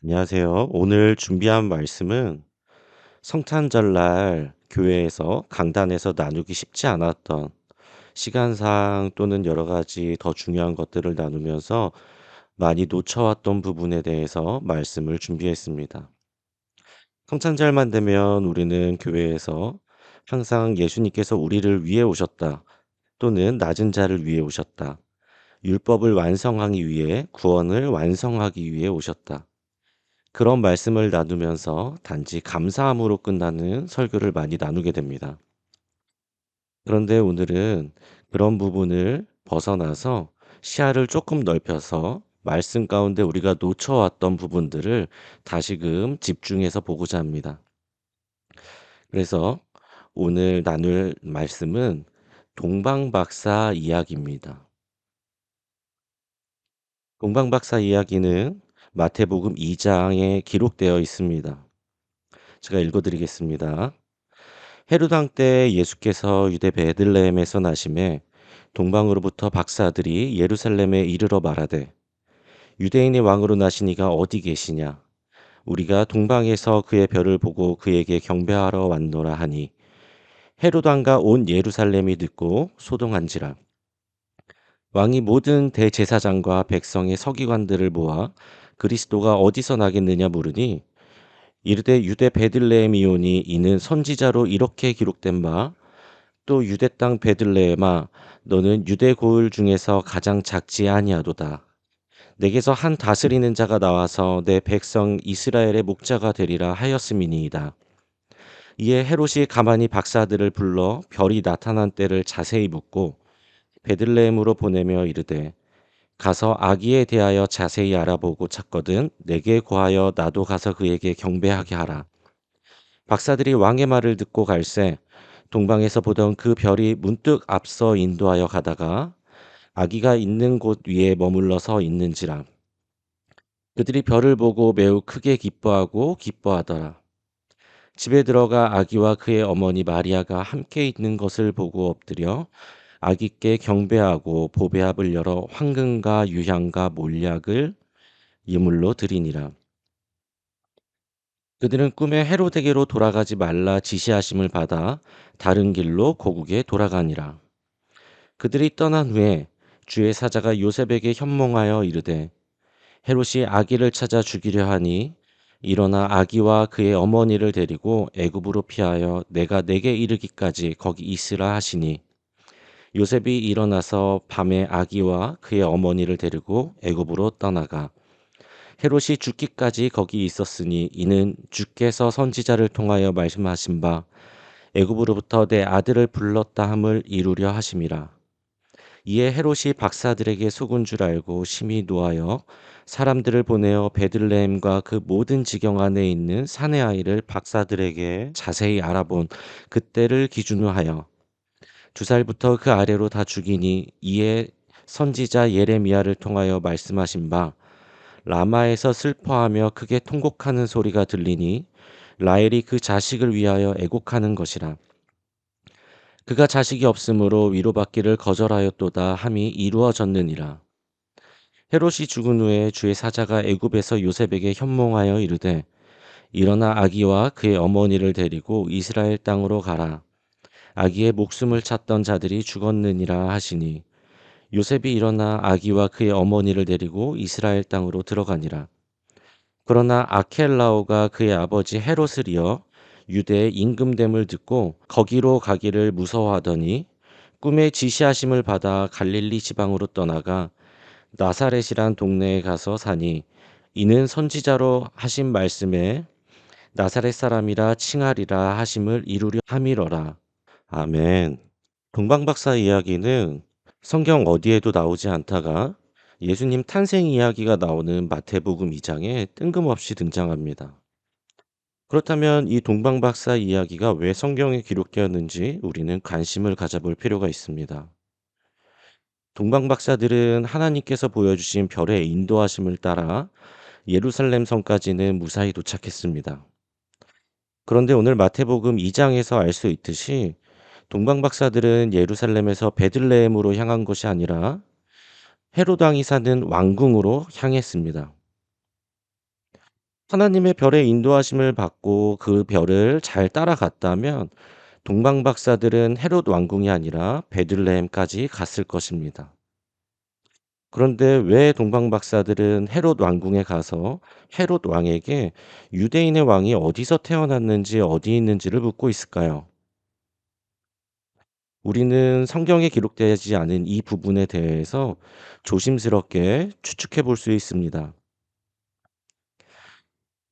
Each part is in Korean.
안녕하세요. 오늘 준비한 말씀은 성탄절날 교회에서 강단에서 나누기 쉽지 않았던 시간상 또는 여러 가지 더 중요한 것들을 나누면서 많이 놓쳐왔던 부분에 대해서 말씀을 준비했습니다. 성탄절만 되면 우리는 교회에서 항상 예수님께서 우리를 위해 오셨다 또는 낮은 자를 위해 오셨다. 율법을 완성하기 위해 구원을 완성하기 위해 오셨다. 그런 말씀을 나누면서 단지 감사함으로 끝나는 설교를 많이 나누게 됩니다. 그런데 오늘은 그런 부분을 벗어나서 시야를 조금 넓혀서 말씀 가운데 우리가 놓쳐왔던 부분들을 다시금 집중해서 보고자 합니다. 그래서 오늘 나눌 말씀은 동방박사 이야기입니다. 동방박사 이야기는 마태복음 2장에 기록되어 있습니다. 제가 읽어드리겠습니다. 헤롯 왕 때 예수께서 유대 베들레헴에서 나심에 동방으로부터 박사들이 예루살렘에 이르러 말하되 유대인의 왕으로 나신 이가 어디 계시냐 우리가 동방에서 그의 별을 보고 그에게 경배하러 왔노라 하니 헤롯 왕과 온 예루살렘이 듣고 소동한지라 왕이 모든 대제사장과 백성의 서기관들을 모아 그리스도가 어디서 나겠느냐 물으니 이르되 유대 베들레헴이오니 이는 선지자로 이렇게 기록된 바 또 유대 땅 베들레헴아 너는 유대 고을 중에서 가장 작지 아니하도다. 내게서 한 다스리는 자가 나와서 내 백성 이스라엘의 목자가 되리라 하였음이니이다. 이에 헤롯이 가만히 박사들을 불러 별이 나타난 때를 자세히 묻고 베들레헴으로 보내며 이르되 가서 아기에 대하여 자세히 알아보고 찾거든 내게 고하여 나도 가서 그에게 경배하게 하라. 박사들이 왕의 말을 듣고 갈새 동방에서 보던 그 별이 문득 앞서 인도하여 가다가 아기가 있는 곳 위에 머물러 서 있는지라. 그들이 별을 보고 매우 크게 기뻐하고 기뻐하더라. 집에 들어가 아기와 그의 어머니 마리아가 함께 있는 것을 보고 엎드려 아기께 경배하고 보배합을 열어 황금과 유향과 몰약을 예물로 드리니라. 그들은 꿈에 헤로데게로 돌아가지 말라 지시하심을 받아 다른 길로 고국에 돌아가니라. 그들이 떠난 후에 주의 사자가 요셉에게 현몽하여 이르되 헤롯이 아기를 찾아 죽이려 하니 일어나 아기와 그의 어머니를 데리고 애굽으로 피하여 내가 내게 이르기까지 거기 있으라 하시니 요셉이 일어나서 밤에 아기와 그의 어머니를 데리고 애굽으로 떠나가 헤롯이 죽기까지 거기 있었으니 이는 주께서 선지자를 통하여 말씀하신 바 애굽으로부터 내 아들을 불렀다 함을 이루려 하심이라. 이에 헤롯이 박사들에게 속은 줄 알고 심히 노하여 사람들을 보내어 베들레헴과 그 모든 지경 안에 있는 사내 아이를 박사들에게 자세히 알아본 그때를 기준으로 하여 2살부터 그 아래로 다 죽이니 이에 선지자 예레미야를 통하여 말씀하신 바 라마에서 슬퍼하며 크게 통곡하는 소리가 들리니 라헬이 그 자식을 위하여 애곡하는 것이라. 그가 자식이 없으므로 위로받기를 거절하였도다 함이 이루어졌느니라. 헤롯이 죽은 후에 주의 사자가 애굽에서 요셉에게 현몽하여 이르되 일어나 아기와 그의 어머니를 데리고 이스라엘 땅으로 가라. 아기의 목숨을 찾던 자들이 죽었느니라 하시니 요셉이 일어나 아기와 그의 어머니를 데리고 이스라엘 땅으로 들어가니라. 그러나 아켈라오가 그의 아버지 헤롯을 이어 유대의 임금됨을 듣고 거기로 가기를 무서워하더니 꿈에 지시하심을 받아 갈릴리 지방으로 떠나가 나사렛이란 동네에 가서 사니 이는 선지자로 하신 말씀에 나사렛 사람이라 칭하리라 하심을 이루려 함이러라. 아멘. 동방박사 이야기는 성경 어디에도 나오지 않다가 예수님 탄생 이야기가 나오는 마태복음 2장에 뜬금없이 등장합니다. 그렇다면 이 동방박사 이야기가 왜 성경에 기록되었는지 우리는 관심을 가져볼 필요가 있습니다. 동방박사들은 하나님께서 보여주신 별의 인도하심을 따라 예루살렘 성까지는 무사히 도착했습니다. 그런데 오늘 마태복음 2장에서 알 수 있듯이 동방박사들은 예루살렘에서 베들레헴으로 향한 것이 아니라 헤롯 왕이 사는 왕궁으로 향했습니다. 하나님의 별의 인도하심을 받고 그 별을 잘 따라갔다면 동방 박사들은 헤롯 왕궁이 아니라 베들레헴까지 갔을 것입니다. 그런데 왜 동방 박사들은 헤롯 왕궁에 가서 헤롯 왕에게 유대인의 왕이 어디서 태어났는지 어디 있는지를 묻고 있을까요? 우리는 성경에 기록되지 않은 이 부분에 대해서 조심스럽게 추측해 볼 수 있습니다.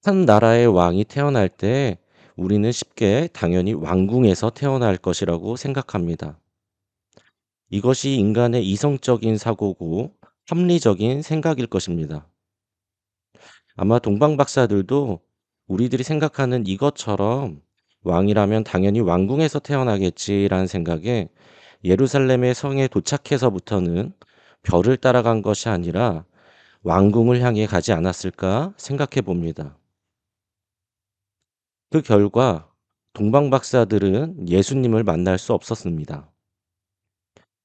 한 나라의 왕이 태어날 때 우리는 쉽게 당연히 왕궁에서 태어날 것이라고 생각합니다. 이것이 인간의 이성적인 사고고 합리적인 생각일 것입니다. 아마 동방 박사들도 우리들이 생각하는 이것처럼 왕이라면 당연히 왕궁에서 태어나겠지라는 생각에 예루살렘의 성에 도착해서부터는 별을 따라간 것이 아니라 왕궁을 향해 가지 않았을까 생각해 봅니다. 그 결과 동방 박사들은 예수님을 만날 수 없었습니다.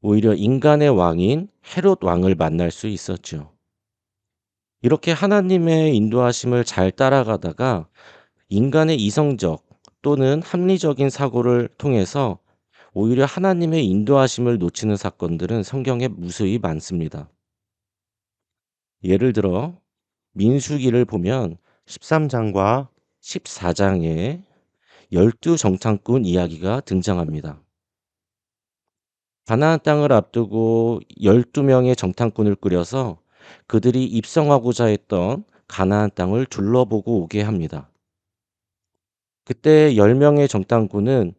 오히려 인간의 왕인 헤롯 왕을 만날 수 있었죠. 이렇게 하나님의 인도하심을 잘 따라가다가 인간의 이성적 또는 합리적인 사고를 통해서 오히려 하나님의 인도하심을 놓치는 사건들은 성경에 무수히 많습니다. 예를 들어 민수기를 보면 13장과 14장에 12 정탐꾼 이야기가 등장합니다. 가나안 땅을 앞두고 12명의 정탐꾼을 꾸려서 그들이 입성하고자 했던 가나안 땅을 둘러보고 오게 합니다. 그때 10명의 정탐꾼은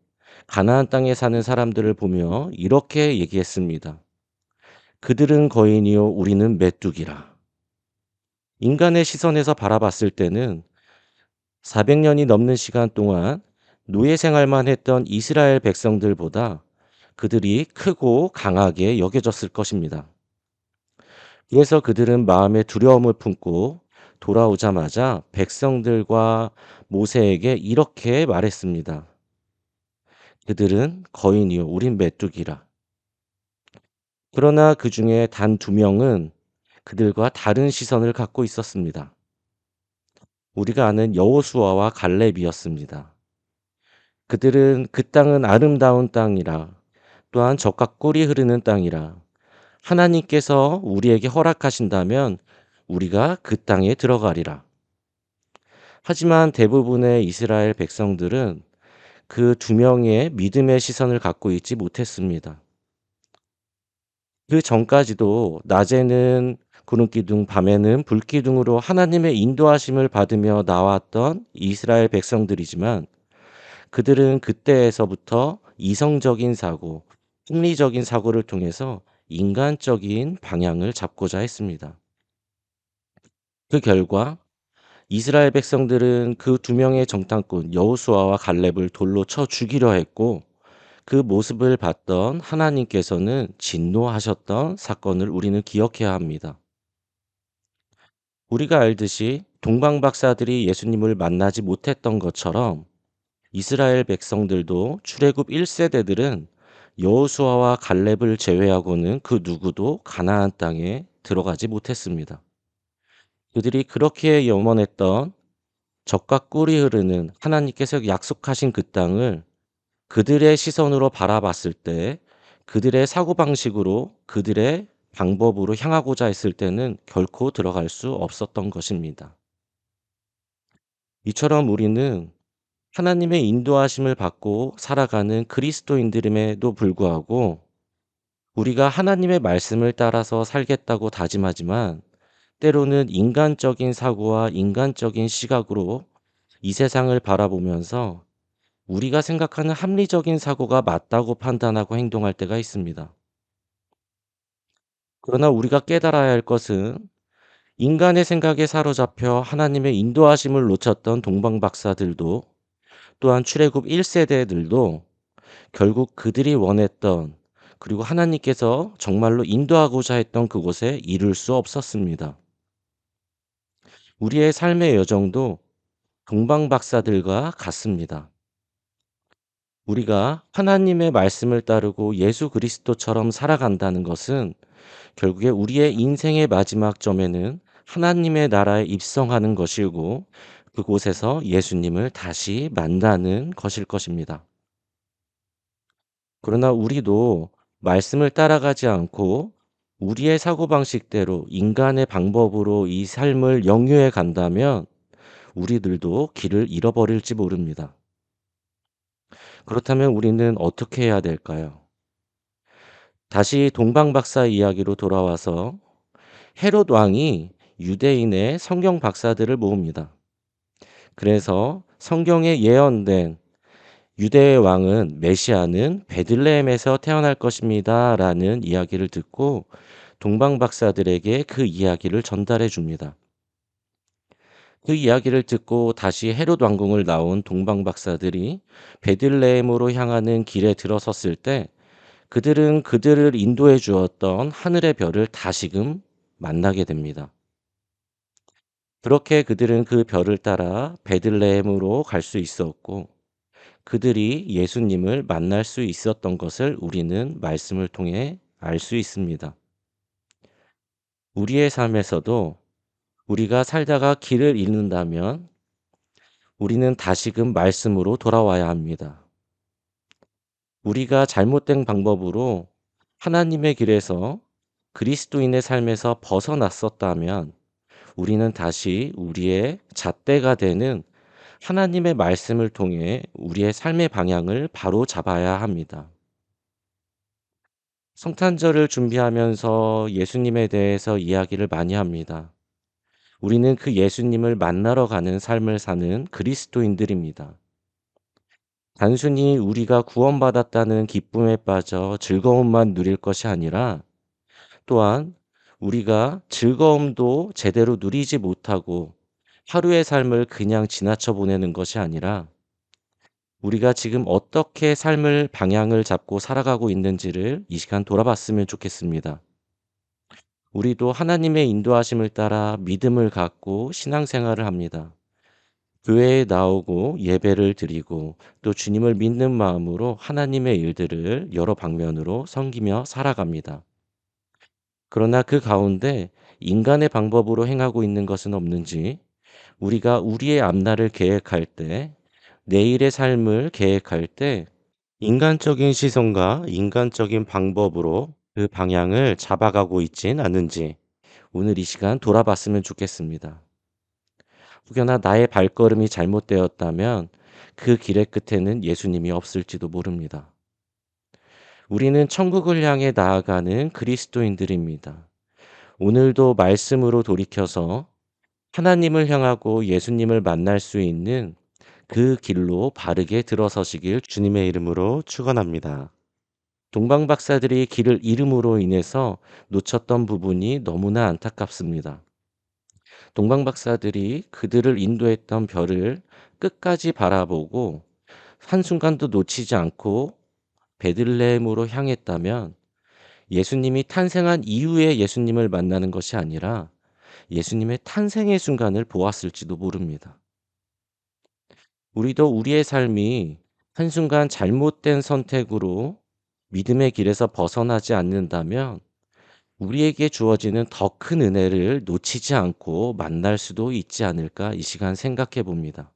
가나안 땅에 사는 사람들을 보며 이렇게 얘기했습니다. 그들은 거인이요 우리는 메뚜기라. 인간의 시선에서 바라봤을 때는 400년이 넘는 시간 동안 노예 생활만 했던 이스라엘 백성들보다 그들이 크고 강하게 여겨졌을 것입니다. 그래서 그들은 마음의 두려움을 품고 돌아오자마자 백성들과 모세에게 이렇게 말했습니다. 그들은 거인이요 우린 메뚜기라. 그러나 그 중에 단 2명은 그들과 다른 시선을 갖고 있었습니다. 우리가 아는 여호수아와 갈렙이었습니다. 그들은 그 땅은 아름다운 땅이라 또한 젖과 꿀이 흐르는 땅이라 하나님께서 우리에게 허락하신다면 우리가 그 땅에 들어가리라. 하지만 대부분의 이스라엘 백성들은 그 2명의 믿음의 시선을 갖고 있지 못했습니다. 그 전까지도 낮에는 구름기둥, 밤에는 불기둥으로 하나님의 인도하심을 받으며 나왔던 이스라엘 백성들이지만 그들은 그때에서부터 이성적인 사고, 합리적인 사고를 통해서 인간적인 방향을 잡고자 했습니다. 그 결과 이스라엘 백성들은 그 2명의 정탐꾼 여호수아와 갈렙을 돌로 쳐 죽이려 했고 그 모습을 봤던 하나님께서는 진노하셨던 사건을 우리는 기억해야 합니다. 우리가 알듯이 동방 박사들이 예수님을 만나지 못했던 것처럼 이스라엘 백성들도 출애굽 1세대들은 여호수아와 갈렙을 제외하고는 그 누구도 가나안 땅에 들어가지 못했습니다. 그들이 그렇게 염원했던 젖과 꿀이 흐르는 하나님께서 약속하신 그 땅을 그들의 시선으로 바라봤을 때 그들의 사고방식으로 그들의 방법으로 향하고자 했을 때는 결코 들어갈 수 없었던 것입니다. 이처럼 우리는 하나님의 인도하심을 받고 살아가는 그리스도인들임에도 불구하고 우리가 하나님의 말씀을 따라서 살겠다고 다짐하지만 때로는 인간적인 사고와 인간적인 시각으로 이 세상을 바라보면서 우리가 생각하는 합리적인 사고가 맞다고 판단하고 행동할 때가 있습니다. 그러나 우리가 깨달아야 할 것은 인간의 생각에 사로잡혀 하나님의 인도하심을 놓쳤던 동방 박사들도 또한 출애굽 1세대들도 결국 그들이 원했던 그리고 하나님께서 정말로 인도하고자 했던 그곳에 이룰 수 없었습니다. 우리의 삶의 여정도 동방 박사들과 같습니다. 우리가 하나님의 말씀을 따르고 예수 그리스도처럼 살아간다는 것은 결국에 우리의 인생의 마지막 점에는 하나님의 나라에 입성하는 것이고 그곳에서 예수님을 다시 만나는 것일 것입니다. 그러나 우리도 말씀을 따라가지 않고 우리의 사고방식대로 인간의 방법으로 이 삶을 영유해 간다면 우리들도 길을 잃어버릴지 모릅니다. 그렇다면 우리는 어떻게 해야 될까요? 다시 동방박사 이야기로 돌아와서 헤롯 왕이 유대인의 성경 박사들을 모읍니다. 그래서 성경에 예언된 유대의 왕은 메시아는 베들레헴에서 태어날 것입니다. 라는 이야기를 듣고 동방 박사들에게 그 이야기를 전달해 줍니다. 그 이야기를 듣고 다시 헤롯 왕궁을 나온 동방 박사들이 베들레헴으로 향하는 길에 들어섰을 때 그들은 그들을 인도해 주었던 하늘의 별을 다시금 만나게 됩니다. 그렇게 그들은 그 별을 따라 베들레헴으로 갈 수 있었고 그들이 예수님을 만날 수 있었던 것을 우리는 말씀을 통해 알 수 있습니다. 우리의 삶에서도 우리가 살다가 길을 잃는다면 우리는 다시금 말씀으로 돌아와야 합니다. 우리가 잘못된 방법으로 하나님의 길에서 그리스도인의 삶에서 벗어났었다면 우리는 다시 우리의 잣대가 되는 하나님의 말씀을 통해 우리의 삶의 방향을 바로 잡아야 합니다. 성탄절을 준비하면서 예수님에 대해서 이야기를 많이 합니다. 우리는 그 예수님을 만나러 가는 삶을 사는 그리스도인들입니다. 단순히 우리가 구원받았다는 기쁨에 빠져 즐거움만 누릴 것이 아니라 또한 우리가 즐거움도 제대로 누리지 못하고 하루의 삶을 그냥 지나쳐 보내는 것이 아니라 우리가 지금 어떻게 삶을 방향을 잡고 살아가고 있는지를 이 시간 돌아봤으면 좋겠습니다. 우리도 하나님의 인도하심을 따라 믿음을 갖고 신앙생활을 합니다. 교회에 나오고 예배를 드리고 또 주님을 믿는 마음으로 하나님의 일들을 여러 방면으로 섬기며 살아갑니다. 그러나 그 가운데 인간의 방법으로 행하고 있는 것은 없는지 우리가 우리의 앞날을 계획할 때, 내일의 삶을 계획할 때 인간적인 시선과 인간적인 방법으로 그 방향을 잡아가고 있진 않은지 오늘 이 시간 돌아봤으면 좋겠습니다. 혹여나 나의 발걸음이 잘못되었다면 그 길의 끝에는 예수님이 없을지도 모릅니다. 우리는 천국을 향해 나아가는 그리스도인들입니다. 오늘도 말씀으로 돌이켜서 하나님을 향하고 예수님을 만날 수 있는 그 길로 바르게 들어서시길 주님의 이름으로 축원합니다. 동방 박사들이 길을 잃음으로 인해서 놓쳤던 부분이 너무나 안타깝습니다. 동방 박사들이 그들을 인도했던 별을 끝까지 바라보고 한순간도 놓치지 않고 베들레헴으로 향했다면 예수님이 탄생한 이후에 예수님을 만나는 것이 아니라 예수님의 탄생의 순간을 보았을지도 모릅니다. 우리도 우리의 삶이 한순간 잘못된 선택으로 믿음의 길에서 벗어나지 않는다면 우리에게 주어지는 더 큰 은혜를 놓치지 않고 만날 수도 있지 않을까 이 시간 생각해 봅니다.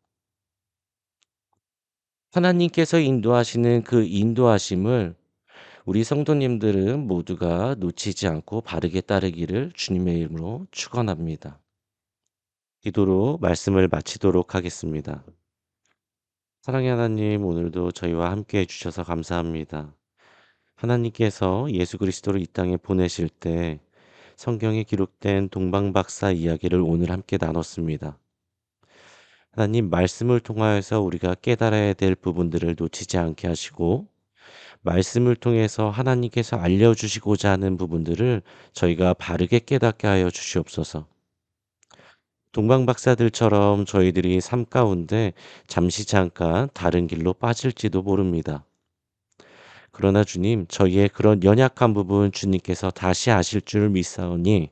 하나님께서 인도하시는 그 인도하심을 우리 성도님들은 모두가 놓치지 않고 바르게 따르기를 주님의 이름으로 축원합니다. 기도로 말씀을 마치도록 하겠습니다. 사랑의 하나님, 오늘도 저희와 함께 해주셔서 감사합니다. 하나님께서 예수 그리스도를 이 땅에 보내실 때 성경에 기록된 동방박사 이야기를 오늘 함께 나눴습니다. 하나님 말씀을 통하여서 우리가 깨달아야 될 부분들을 놓치지 않게 하시고 말씀을 통해서 하나님께서 알려주시고자 하는 부분들을 저희가 바르게 깨닫게 하여 주시옵소서. 동방박사들처럼 저희들이 삶 가운데 잠시 잠깐 다른 길로 빠질지도 모릅니다. 그러나 주님, 저희의 그런 연약한 부분 주님께서 다시 아실 줄 믿사오니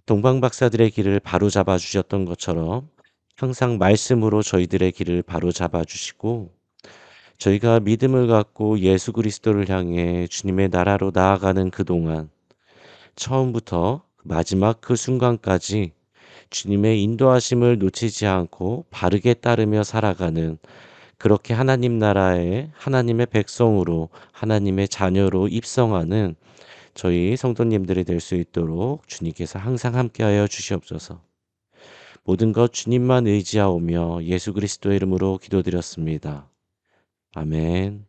동방박사들의 길을 바로잡아 주셨던 것처럼 항상 말씀으로 저희들의 길을 바로잡아 주시고 저희가 믿음을 갖고 예수 그리스도를 향해 주님의 나라로 나아가는 그동안 처음부터 마지막 그 순간까지 주님의 인도하심을 놓치지 않고 바르게 따르며 살아가는, 그렇게 하나님 나라의 하나님의 백성으로, 하나님의 자녀로 입성하는 저희 성도님들이 될 수 있도록 주님께서 항상 함께하여 주시옵소서. 모든 것 주님만 의지하오며 예수 그리스도의 이름으로 기도드렸습니다. 아멘.